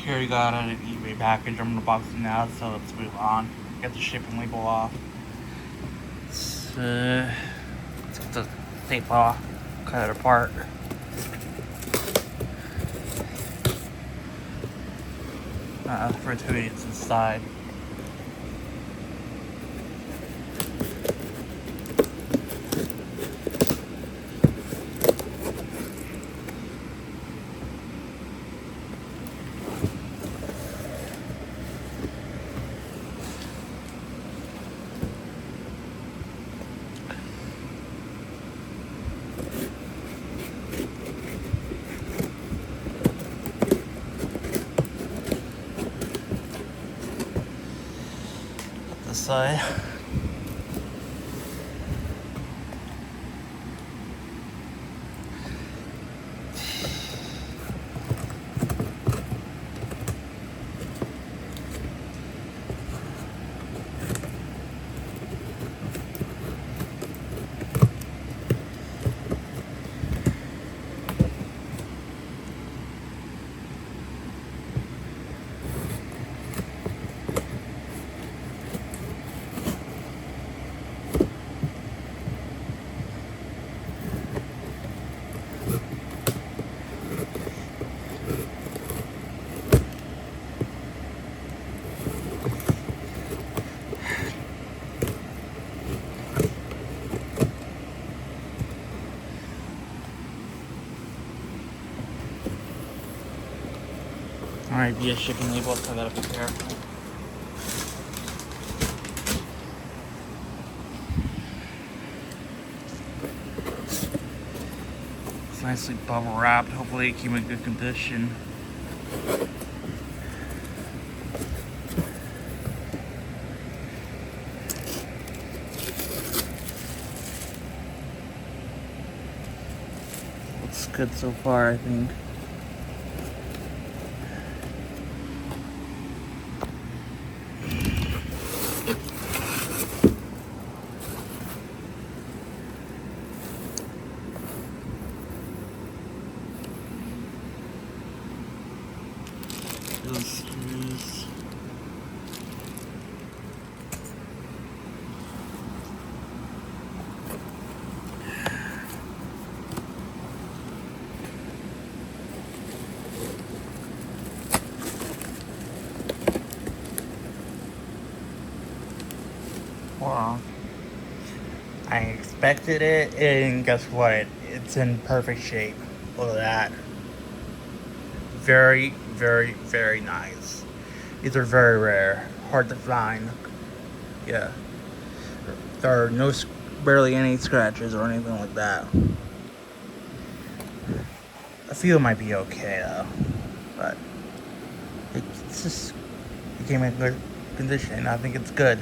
Here we got an eBay package. I'm unboxing now, so let's move on. Get the shipping label off. Let's get the tape off, cut it apart. For two idiots inside. This side. Alright, via shipping label, so I gotta be careful. It's nicely bubble wrapped. Hopefully it keep in good condition. Looks good so far, I think. Those screws. Well, I expected it, and guess what? It's in perfect shape. Look at that. Very, very, very nice. These are very rare, hard to find. Yeah, there are barely any scratches or anything like that. I feel it might be okay though, but it came in good condition. I think it's good.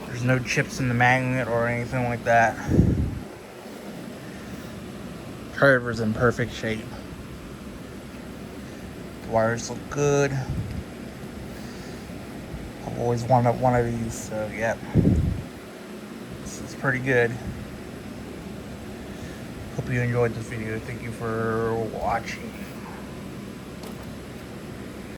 There's no chips in the magnet or anything like that. Carver's in perfect shape. The wires look good. I've always wanted one of these, so yep. This is pretty good. Hope you enjoyed this video. Thank you for watching.